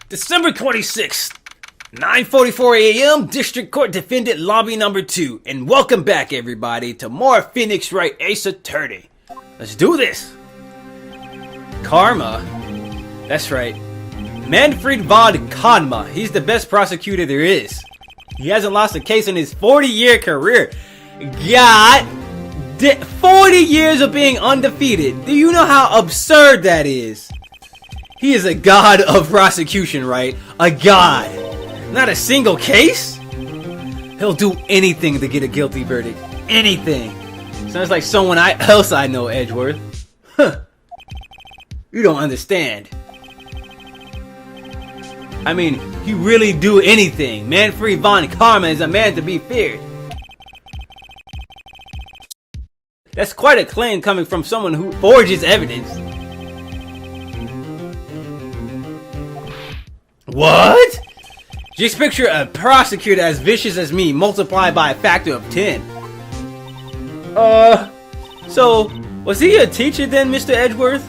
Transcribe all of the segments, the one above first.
December 26th, 9:44 a.m., District Court Defendant Lobby Number 2. And welcome back, everybody, to more Phoenix Wright Ace Attorney. Let's do this. Karma. That's right. Manfred von Konma. He's the best prosecutor there is. He hasn't lost a case in his 40-year career. God, 40 years of being undefeated. Do you know how absurd that is? He is a god of prosecution, right? A god. Not a single case? He'll do anything to get a guilty verdict. Anything. Sounds like someone else I know, Edgeworth. Huh. You don't understand. I mean, he really do anything. Manfred von Karma is a man to be feared. That's quite a claim coming from someone who forges evidence. What? Just picture a prosecutor as vicious as me multiplied by a factor of 10. So, was he a teacher then, Mr. Edgeworth?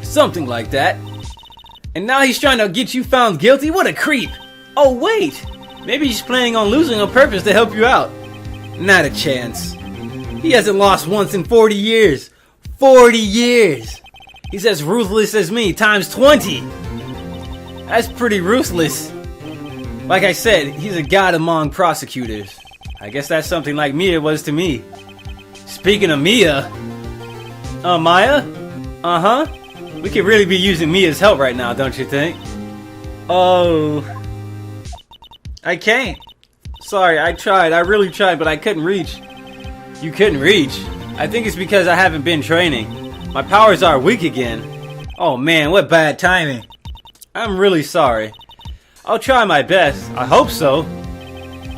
Something like that. And now he's trying to get you found guilty? What a creep! Oh wait! Maybe he's planning on losing on purpose to help you out. Not a chance. He hasn't lost once in 40 years. 40 years! He's as ruthless as me, times 20! That's pretty ruthless. Like I said, he's a god among prosecutors. I guess that's something like Mia was to me. Speaking of Mia... Maya? Uh-huh. We could really be using Mia's help right now, don't you think? Oh... I can't. Sorry, I tried. I really tried, but I couldn't reach. You couldn't reach? I think it's because I haven't been training. My powers are weak again. Oh man, what bad timing. I'm really sorry. I'll try my best. I hope so.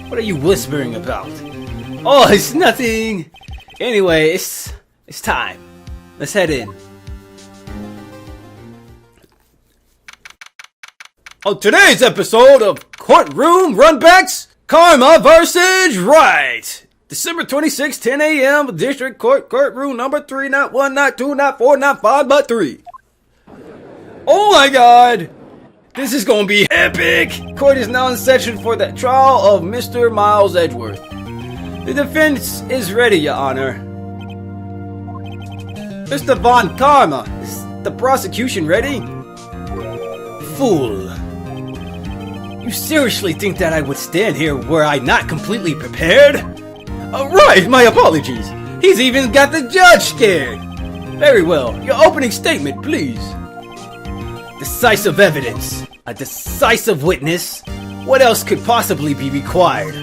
What are you whispering about? Oh, it's nothing. Anyway, it's time. Let's head in. On today's episode of Courtroom Runbacks, Karma vs. Wright. December 26, 10 a.m., District Court, Courtroom number 3, not 1, not 2, not 4, not 5, but 3. Oh my god! This is gonna be epic! Court is now in session for the trial of Mr. Miles Edgeworth. The defense is ready, Your Honor. Mr. Von Karma, is the prosecution ready? Fool. You seriously think that I would stand here were I not completely prepared? Right, my apologies. He's even got the judge scared. Very well, your opening statement, please. Decisive evidence. A decisive witness. What else could possibly be required?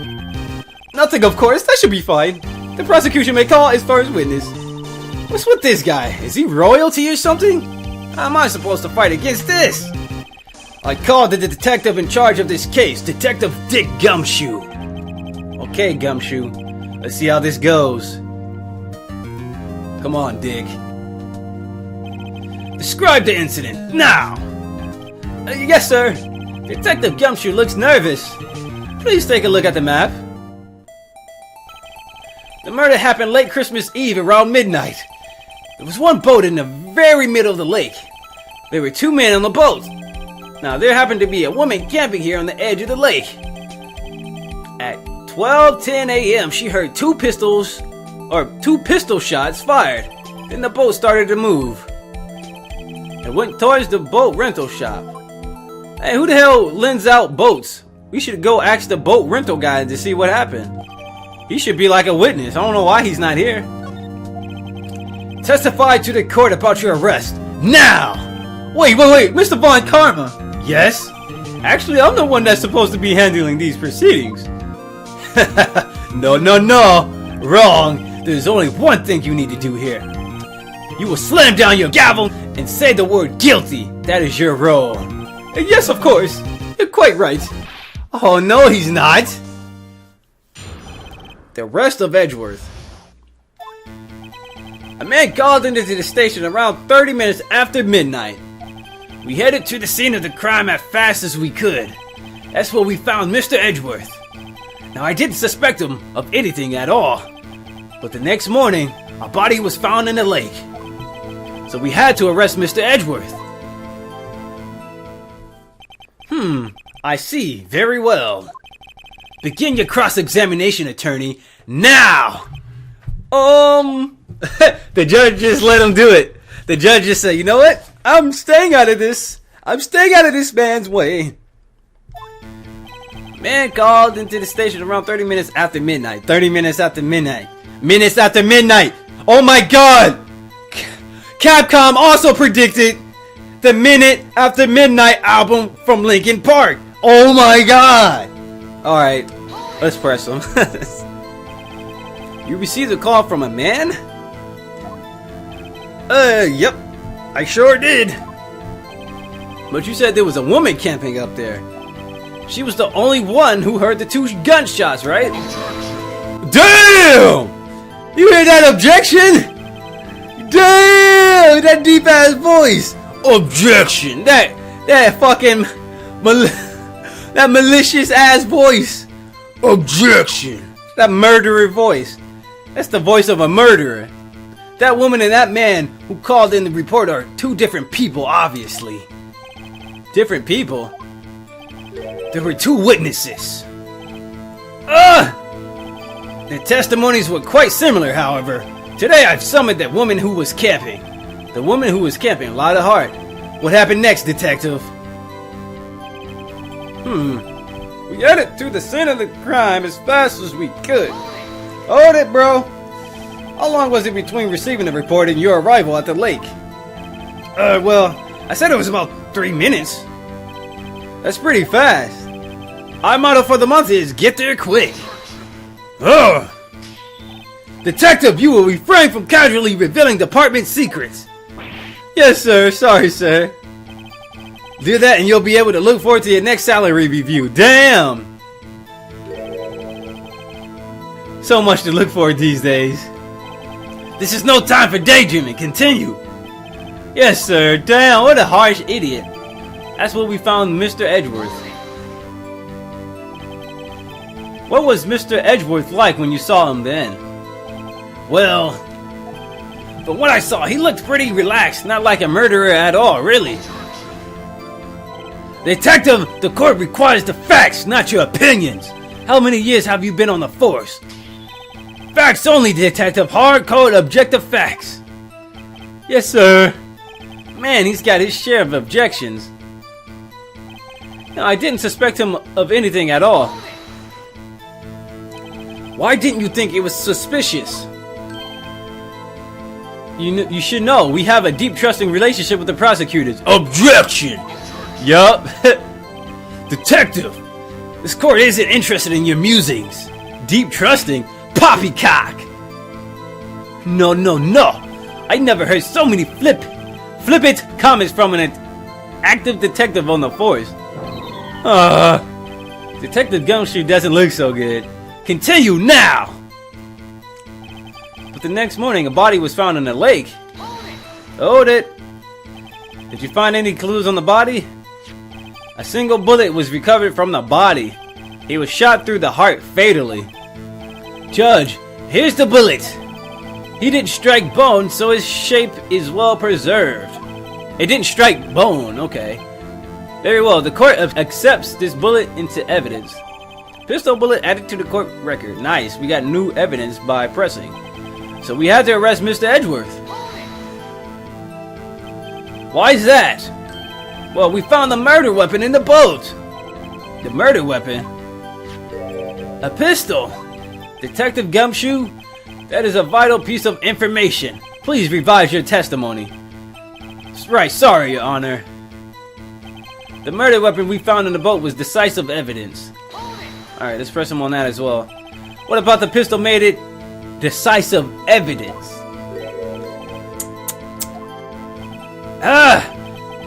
Nothing, of course. That should be fine. The prosecution may call his first witness. What's with this guy? Is he royalty or something? How am I supposed to fight against this? I called the detective in charge of this case, Detective Dick Gumshoe. Okay, Gumshoe. Let's see how this goes. Come on, Dick. Describe the incident, now! Yes, sir. Detective Gumshoe looks nervous. Please take a look at the map. The murder happened late Christmas Eve around midnight. There was one boat in the very middle of the lake. There were 2 men on the boat. Now, there happened to be a woman camping here on the edge of the lake. At 12:10 a.m., she heard 2 pistol shots fired. Then the boat started to move. It went towards the boat rental shop. Hey, who the hell lends out boats? We should go ask the boat rental guy to see what happened. He should be like a witness. I don't know why he's not here. Testify to the court about your arrest. Now! Wait, Mr. Von Karma. Yes? Actually, I'm the one that's supposed to be handling these proceedings. No. Wrong. There's only one thing you need to do here. You will slam down your gavel and say the word guilty. That is your role. Yes, of course. You're quite right. Oh, no, he's not. The rest of Edgeworth. A man called into the station around 30 minutes after midnight. We headed to the scene of the crime as fast as we could. That's where we found Mr. Edgeworth. Now, I didn't suspect him of anything at all. But the next morning, a body was found in the lake. So we had to arrest Mr. Edgeworth. I see. Very well. Begin your cross-examination, attorney. Now! The judge just let him do it. The judge just said, you know what? I'm staying out of this. I'm staying out of this man's way. Man called into the station around 30 minutes after midnight. 30 minutes after midnight. Minutes after midnight. Oh my god! Capcom also predicted the Minute After Midnight album from Linkin Park. Oh my god! Alright, let's press him. You received a call from a man? Yep. I sure did. But you said there was a woman camping up there. She was the only one who heard the 2 gunshots, right? Damn! You hear that objection? Damn! That deep ass voice. Objection. That fucking that malicious ass voice. Objection. That murderer voice. That's the voice of a murderer. That woman and that man who called in the report are 2 different people, obviously. Different people? There were 2 witnesses. Their testimonies were quite similar, however. Today I've summoned that woman who was camping. The woman who was camping, Lotta Hart. What happened next, detective? We headed to the scene of the crime as fast as we could. Hold it, bro. How long was it between receiving the report and your arrival at the lake? Well, I said it was about 3 minutes. That's pretty fast. Our motto for the month is get there quick. Ugh. Detective, you will refrain from casually revealing department secrets. Yes, sir. Sorry, sir. Do that and you'll be able to look forward to your next salary review. Damn! So much to look forward these days. This is no time for daydreaming. Continue. Yes, sir. Damn, what a harsh idiot. That's what we found Mr. Edgeworth. What was Mr. Edgeworth like when you saw him then? Well, from what I saw, he looked pretty relaxed, not like a murderer at all, really. Detective, the court requires the facts, not your opinions. How many years have you been on the force? Facts only, detective. Hard code, objective facts. Yes, sir. Man, he's got his share of objections. No, I didn't suspect him of anything at all. Why didn't you think it was suspicious? You should know, we have a deep trusting relationship with the prosecutors. Objection! Yup. Detective, this court isn't interested in your musings. Deep trusting? Poppycock! No. I never heard so many flippant comments from an active detective on the force. Detective Gumshoe doesn't look so good. Continue now! But the next morning, a body was found in the lake. Hold it. Did you find any clues on the body? A single bullet was recovered from the body. He was shot through the heart fatally. Judge, here's the bullet. He didn't strike bone, so his shape is well preserved. It didn't strike bone, okay. Very well, the court accepts this bullet into evidence. Pistol bullet added to the court record. Nice, we got new evidence by pressing. So we had to arrest Mr. Edgeworth. Why is that? Well, we found the murder weapon in the boat. The murder weapon? A pistol. Detective Gumshoe, that is a vital piece of information. Please revise your testimony. Right, sorry, Your Honor. The murder weapon we found in the boat was decisive evidence. Alright, let's press him on that as well. What about the pistol made it decisive evidence?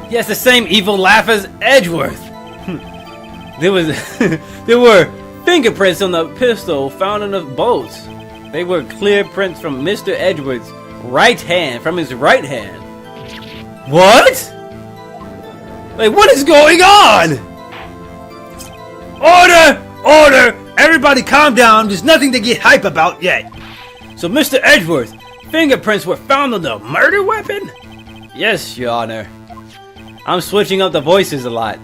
He has the same evil laugh as Edgeworth. There were fingerprints on the pistol found in the boat. They were clear prints from Mr. Edgeworth's right hand, from his right hand. What? Like, what is going on? Order! Order! Everybody calm down. There's nothing to get hype about yet. So, Mr. Edgeworth, fingerprints were found on the murder weapon? Yes, Your Honor. I'm switching up the voices a lot.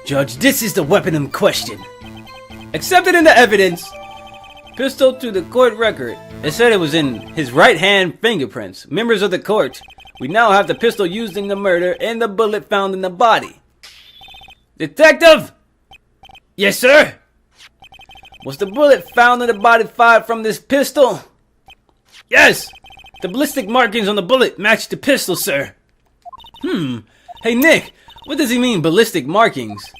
Judge, this is the weapon in question. Accepted into evidence. Pistol to the court record. It said it was in his right hand fingerprints. Members of the court, we now have the pistol used in the murder and the bullet found in the body. Detective! Yes, sir? Was the bullet found in the body fired from this pistol? Yes! The ballistic markings on the bullet match the pistol, sir. Hey, Nick, what does he mean, ballistic markings?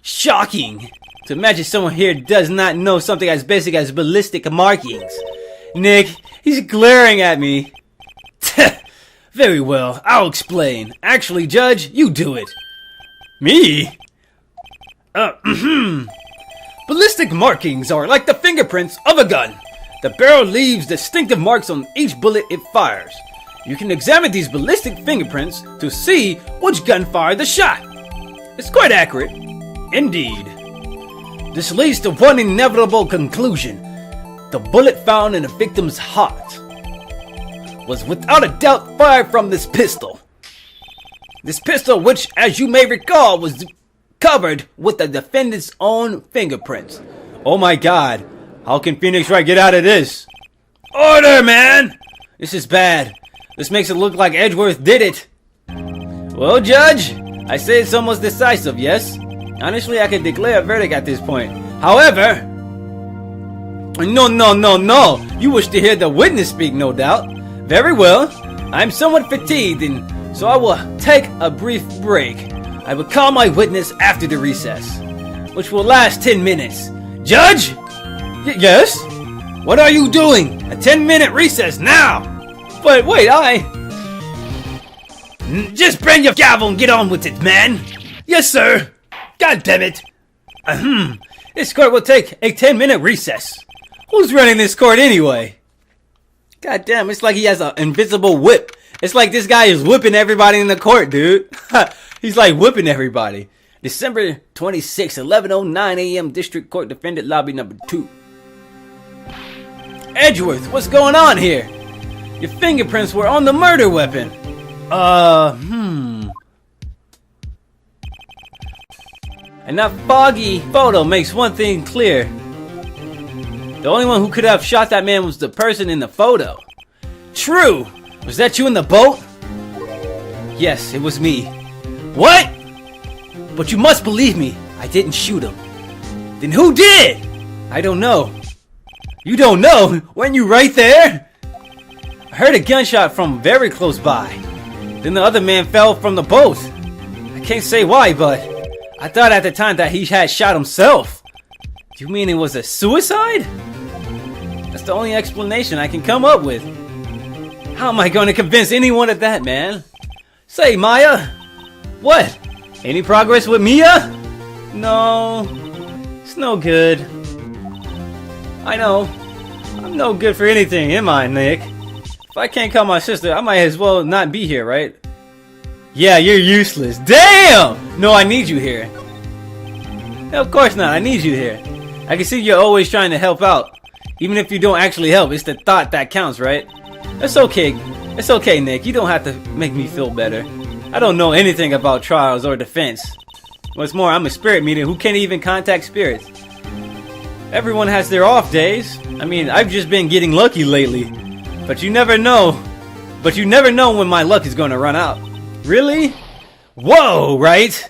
Shocking! To imagine someone here does not know something as basic as ballistic markings. Nick, he's glaring at me. Very well, I'll explain. Actually, Judge, you do it. Me? Ballistic markings are like the fingerprints of a gun. The barrel leaves distinctive marks on each bullet it fires. You can examine these ballistic fingerprints to see which gun fired the shot. It's quite accurate. Indeed. This leads to one inevitable conclusion. The bullet found in the victim's heart was without a doubt fired from this pistol. This pistol, which, as you may recall, was covered with the defendant's own fingerprints. Oh my god. How can Phoenix Wright get out of this? Order, man! This is bad. This makes it look like Edgeworth did it. Well, Judge, I say it's almost decisive, yes? Honestly, I can declare a verdict at this point. However... No. You wish to hear the witness speak, no doubt. Very well. I'm somewhat fatigued, and so I will take a brief break. I will call my witness after the recess, which will last 10 minutes. Judge? Yes? What are you doing? A 10-minute recess now! But wait, just bring your gavel and get on with it, man! Yes, sir! God damn it! This court will take a 10-minute recess. Who's running this court anyway? God damn, it's like he has an invisible whip. It's like this guy is whipping everybody in the court, dude. He's like whipping everybody. December 26, 11:09 a.m. District Court Defendant Lobby number 2. Edgeworth, what's going on here? Your fingerprints were on the murder weapon. And that foggy photo makes one thing clear. The only one who could have shot that man was the person in the photo. True! Was that you in the boat? Yes, it was me. What? But you must believe me. I didn't shoot him. Then who did? I don't know. You don't know? Weren't you right there? I heard a gunshot from very close by. Then the other man fell from the boat. I can't say why, but I thought at the time that he had shot himself. Do you mean it was a suicide? That's the only explanation I can come up with. How am I going to convince anyone of that, man? Say, Maya. What? Any progress with Mia? No. It's no good. I know. I'm no good for anything, am I, Nick? If I can't call my sister, I might as well not be here, right? Yeah, you're useless. Damn! No, I need you here. No, of course not. I need you here. I can see you're always trying to help out. Even if you don't actually help, it's the thought that counts, right? It's okay. It's okay, Nick. You don't have to make me feel better. I don't know anything about trials or defense. What's more, I'm a spirit medium who can't even contact spirits. Everyone has their off days. I mean, I've just been getting lucky lately. But you never know. But you never know when my luck is going to run out. Really? Whoa, right?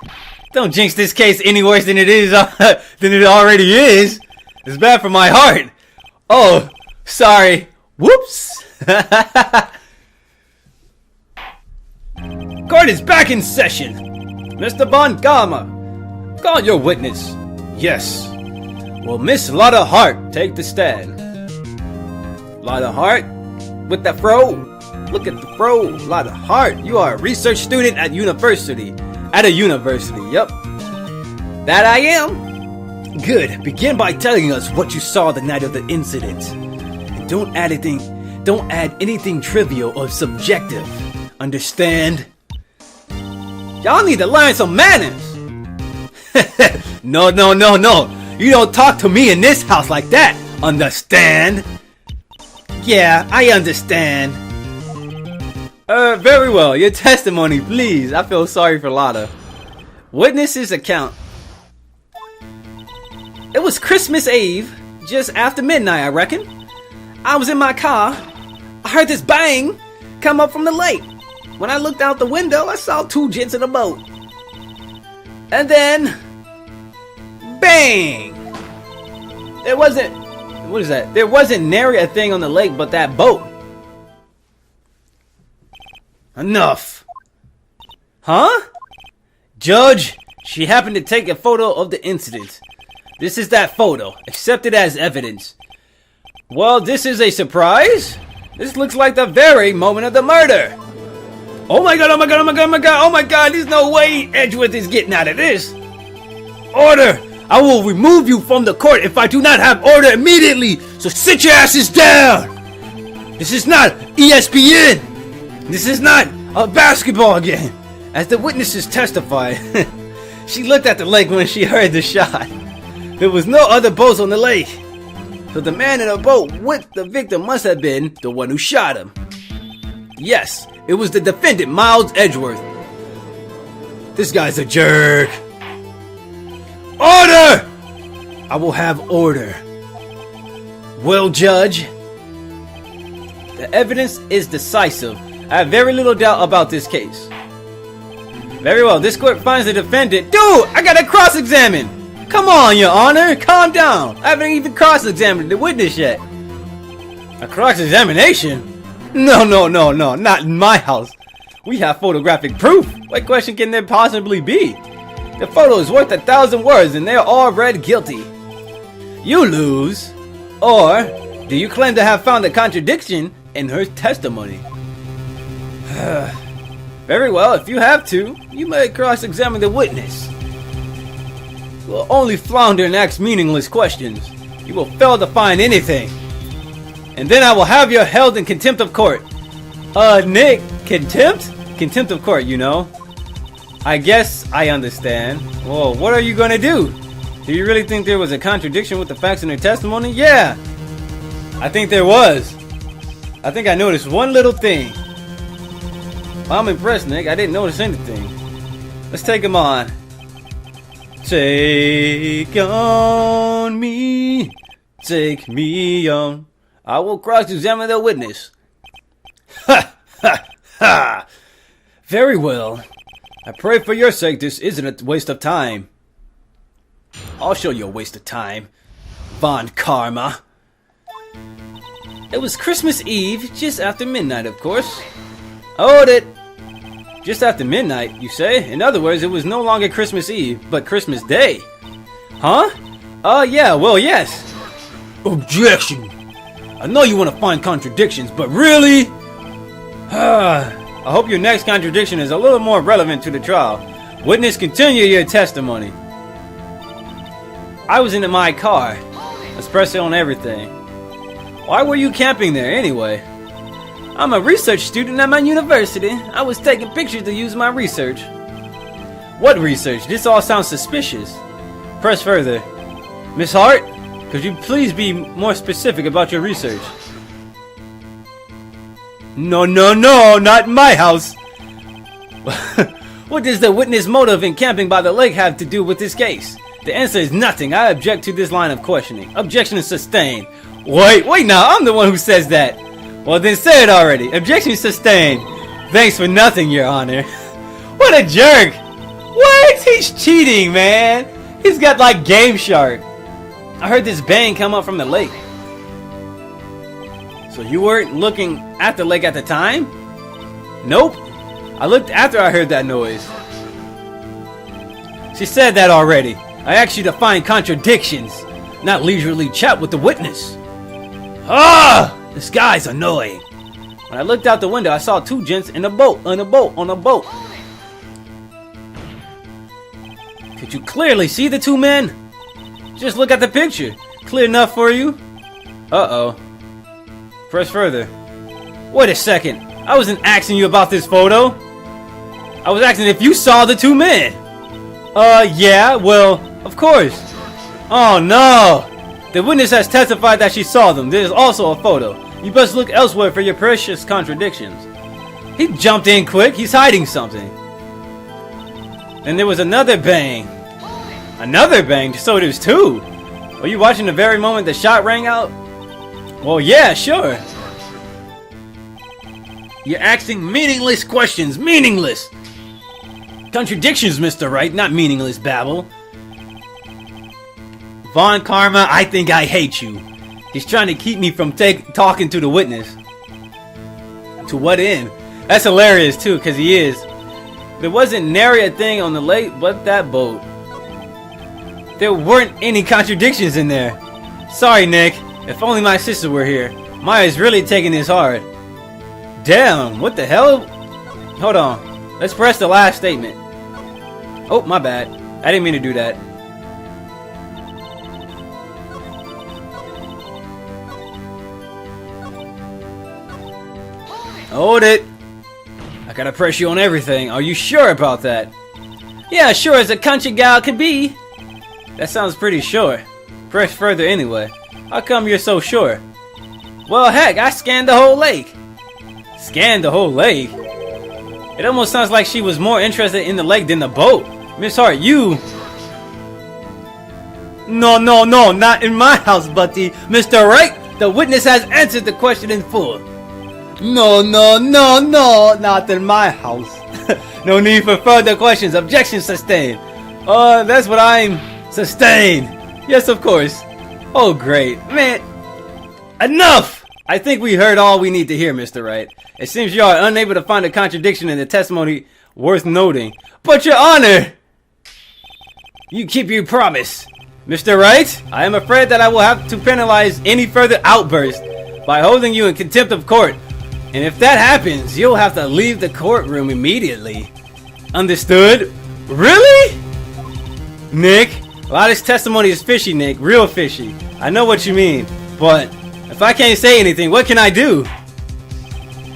Don't jinx this case any worse than it is than it already is. It's bad for my heart. Oh, sorry. Whoops. Court is back in session. Mr. Von Gama, call your witness. Yes. Will Miss Lotta Hart take the stand? Lotta Hart? With the fro? Look at the fro. Lotta Hart, you are a research student at university. At a university, yep. That I am. Good. Begin by telling us what you saw the night of the incident. And don't add anything trivial or subjective. Understand? Y'all need to learn some manners. No. You don't talk to me in this house like that. Understand? Yeah, I understand. Very well. Your testimony, please. I feel sorry for Lotta. Witness's account It was Christmas Eve, just after midnight, I reckon. I was in my car. I heard this bang come up from the lake. When I looked out the window, I saw two gents in a boat. And then, bang! There wasn't, what is that? There wasn't nary a thing on the lake but that boat. Enough. Huh? Judge, she happened to take a photo of the incident. This is that photo, accepted as evidence. Well, this is a surprise. This looks like the very moment of the murder. Oh my god, oh my god, oh my god, oh my god, oh my god, there's no way Edgeworth is getting out of this. Order! I will remove you from the court if I do not have order immediately, so sit your asses down! This is not ESPN! This is not a basketball game! As the witnesses testify, she looked at the lake when she heard the shot. There was no other boats on the lake, so the man in a boat with the victim must have been the one who shot him. Yes, it was the defendant, Miles Edgeworth. This guy's a jerk. Order! I will have order. Well, Judge, the evidence is decisive. I have very little doubt about this case. Very well, this court finds the defendant. Dude, I gotta cross-examine. Come on, Your Honor, calm down. I haven't even cross-examined the witness yet. A cross-examination? No, not in my house. We have photographic proof. What question can there possibly be? The photo is worth 1,000 words and they're all read guilty. You lose. Or, do you claim to have found a contradiction in her testimony? Very well, if you have to, you may cross-examine the witness. You will only flounder and ask meaningless questions. You will fail to find anything. And then I will have you held in contempt of court. Nick, contempt? Contempt of court, you know. I guess I understand. Well, what are you gonna do? Do you really think there was a contradiction with the facts in her testimony? Yeah, I think there was. I think I noticed one little thing. I'm impressed, Nick. I didn't notice anything. Let's take him on. Take on me. Take me on. I will cross-examine the witness. Ha! Ha! Ha! Very well. I pray for your sake this isn't a waste of time. I'll show you a waste of time, Von Karma. It was Christmas Eve, just after midnight, of course. Hold it! Just after midnight, you say? In other words, it was no longer Christmas Eve, but Christmas Day. Huh? Yeah, well, yes. Objection! I know you want to find contradictions, but really? I hope your next contradiction is a little more relevant to the trial. Witness, continue your testimony. I was in my car. Let's press it on everything. Why were you camping there anyway? I'm a research student at my university. I was taking pictures to use my research. What research? This all sounds suspicious. Press further. Miss Hart, could you please be more specific about your research? No, not in my house. What does the witness motive in camping by the lake have to do with this case? The answer is nothing. I object to this line of questioning. Objection is sustained. Wait now, I'm the one who says that. Well then say it already. Objection sustained. Thanks for nothing, Your Honor. What a jerk. What? He's cheating, man. He's got like Game Shark. I heard this bang come up from the lake. So you weren't looking at the lake at the time? Nope. I looked after I heard that noise. She said that already. I asked you to find contradictions, not leisurely chat with the witness. Ah! This guy's annoying. When I looked out the window, I saw two gents in a boat, on a boat. Could you clearly see the two men? Just look at the picture. Clear enough for you? Uh-oh. Press further. Wait a second. I wasn't asking you about this photo. I was asking if you saw the two men. Yeah, well, of course. Oh no. The witness has testified that she saw them. There is also a photo. You best look elsewhere for your precious contradictions. He jumped in quick. He's hiding something. And there was another bang. Another bang? So there's two. Were you watching the very moment the shot rang out? Well, yeah, sure. You're asking meaningless questions. Meaningless! Contradictions, Mr. Wright, not meaningless babble. Von Karma, I think I hate you. He's trying to keep me from talking to the witness. To what end? That's hilarious too, because he is. There wasn't nary a thing on the lake but that boat. There weren't any contradictions in there. Sorry, Nick. If only my sister were here. Maya's really taking this hard. Damn, what the hell? Hold on. Let's press the last statement. Oh, my bad. I didn't mean to do that. Hold it. I gotta press you on everything. Are you sure about that? Yeah, sure as a country gal could be. That sounds pretty sure. Press further anyway. How come you're so sure? Well, heck, I scanned the whole lake. Scanned the whole lake? It almost sounds like she was more interested in the lake than the boat. Miss Hart, you... No, not in my house, Buddy. Mr. Wright, the witness has answered the question in full. No, not in my house. No need for further questions. Objection sustained. That's what I'm... Sustained. Yes, of course. Oh, great. Man, enough! I think we heard all we need to hear, Mr. Wright. It seems you are unable to find a contradiction in the testimony worth noting. But, Your Honor! You keep your promise. Mr. Wright, I am afraid that I will have to penalize any further outburst by holding you in contempt of court. And if that happens, you'll have to leave the courtroom immediately. Understood? Really? Nick, a lot of this testimony is fishy, Nick. Real fishy. I know what you mean. But if I can't say anything, what can I do?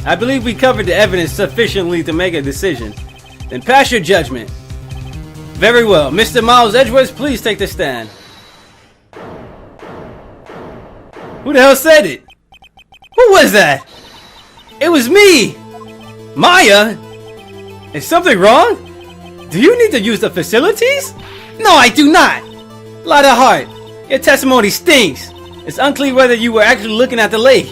I believe we covered the evidence sufficiently to make a decision. Then pass your judgment. Very well. Mr. Miles Edgeworth, please take the stand. Who the hell said it? Who was that? It was me! Maya? Is something wrong? Do you need to use the facilities? No, I do not! Lotta Hart, your testimony stinks. It's unclear whether you were actually looking at the lake.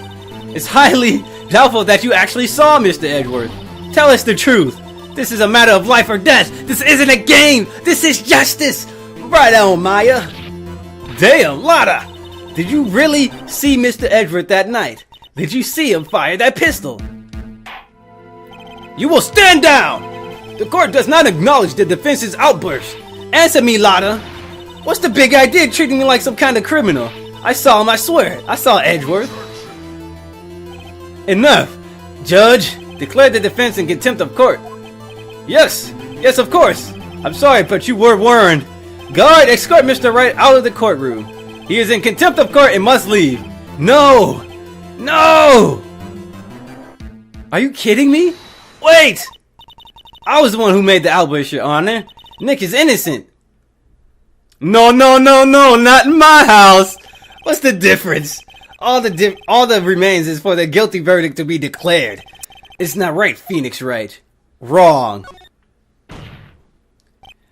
It's highly doubtful that you actually saw Mr. Edgeworth. Tell us the truth. This is a matter of life or death. This isn't a game. This is justice. Right on, Maya. Damn, Lotta. Did you really see Mr. Edgeworth that night? Did you see him fire that pistol? You will stand down! The court does not acknowledge the defense's outburst. Answer me, Lotta. What's the big idea treating me like some kind of criminal? I saw him, I swear. I saw Edgeworth. Enough. Judge, declare the defense in contempt of court. Yes, of course. I'm sorry, but you were warned. Guard, escort Mr. Wright out of the courtroom. He is in contempt of court and must leave. No! Are you kidding me? Wait! I was the one who made the outburst, Your Honor. Nick is innocent. No, not in my house. What's the difference? All that remains is for the guilty verdict to be declared. It's not right, Phoenix Wright. Wrong.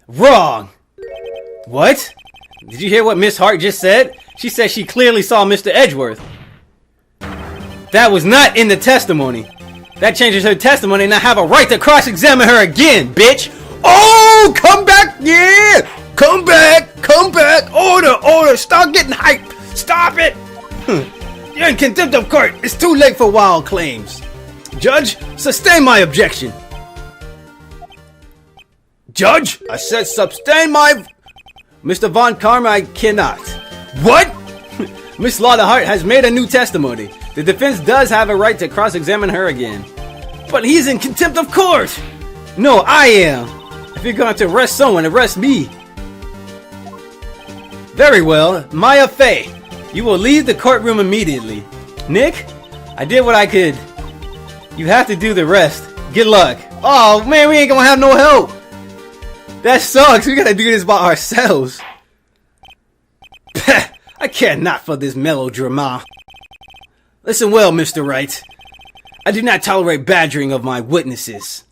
What? Did you hear what Miss Hart just said? She said she clearly saw Mr. Edgeworth. That was not in the testimony. That changes her testimony and I have a right to cross-examine her again, bitch! Oh, come back, yeah! Come back! Order! Stop getting hyped! Stop it! You're in contempt of court. It's too late for wild claims. Judge, sustain my objection. Judge, I said sustain my... Mr. Von Karma, I cannot. What? Miss Lotta Hart has made a new testimony. The defense does have a right to cross-examine her again. But he's in contempt of court! No, I am. If you're going to arrest someone, arrest me. Very well, Maya Fey. You will leave the courtroom immediately. Nick, I did what I could. You have to do the rest. Good luck. Oh man, we ain't gonna have no help. That sucks. We gotta do this by ourselves. Pah, I care not for this melodrama. Listen well, Mr. Wright. I do not tolerate badgering of my witnesses.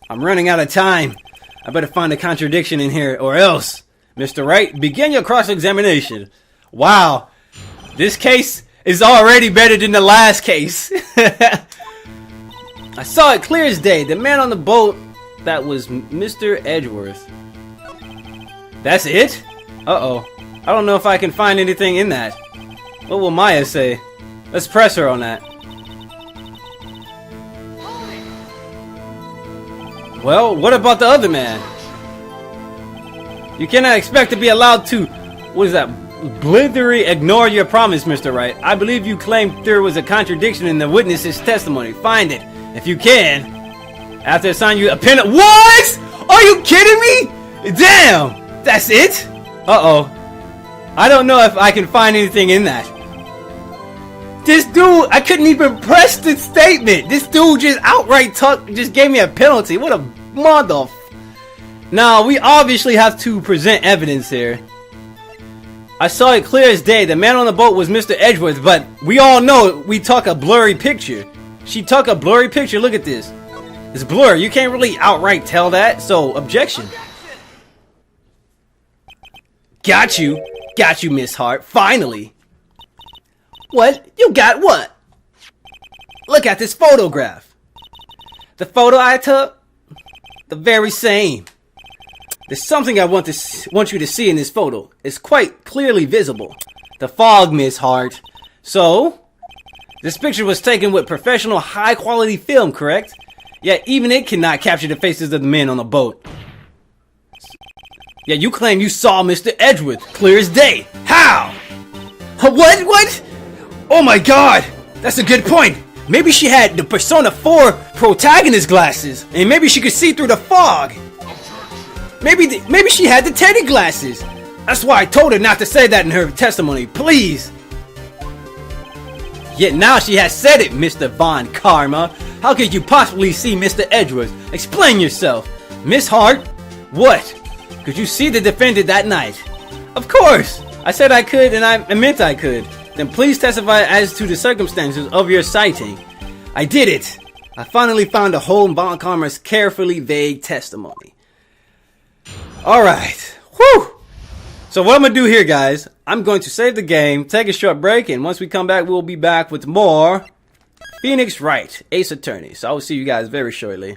I'm running out of time. I better find a contradiction in here or else. Mr. Wright, begin your cross-examination. Wow. This case is already better than the last case. I saw it clear as day. The man on the boat, that was Mr. Edgeworth. That's it? Uh-oh. I don't know if I can find anything in that. What will Maya say? Let's press her on that. Well, what about the other man? You cannot expect to be allowed to, what is that, blithely ignore your promise, Mr. Wright. I believe you claimed there was a contradiction in the witness's testimony. Find it, if you can. After assign you a penalty. What? Are you kidding me? Damn! That's it? Uh-oh. I don't know if I can find anything in that. This dude, I couldn't even press the statement. This dude just outright just gave me a penalty. What a mother. Now, we obviously have to present evidence here. I saw it clear as day. The man on the boat was Mr. Edgeworth, but we all know we took a blurry picture. She took a blurry picture. Look at this. It's blurry. You can't really outright tell that. So, objection. Got you. Got you, Miss Hart. Finally. What? You got what? Look at this photograph. The photo I took? The very same. There's something I want you to see in this photo. It's quite clearly visible. The fog, Miss Hart. So, this picture was taken with professional high-quality film, correct? Yet even it cannot capture the faces of the men on the boat. Yet you claim you saw Mr. Edgeworth, clear as day. How? What? Oh my god! That's a good point. Maybe she had the Persona 4 protagonist glasses, and maybe she could see through the fog. Maybe she had the Teddy glasses. That's why I told her not to say that in her testimony, please. Yet now she has said it, Mr. Von Karma. How could you possibly see Mr. Edgeworth? Explain yourself. Miss Hart, what? Could you see the defendant that night? Of course. I said I could, and I meant I could. Then please testify as to the circumstances of your sighting. I did it. I finally found a hole in Von Karma's carefully vague testimony. Alright. Whew! So what I'm going to do here, guys, I'm going to save the game, take a short break, and once we come back, we'll be back with more Phoenix Wright, Ace Attorney. So I will see you guys very shortly.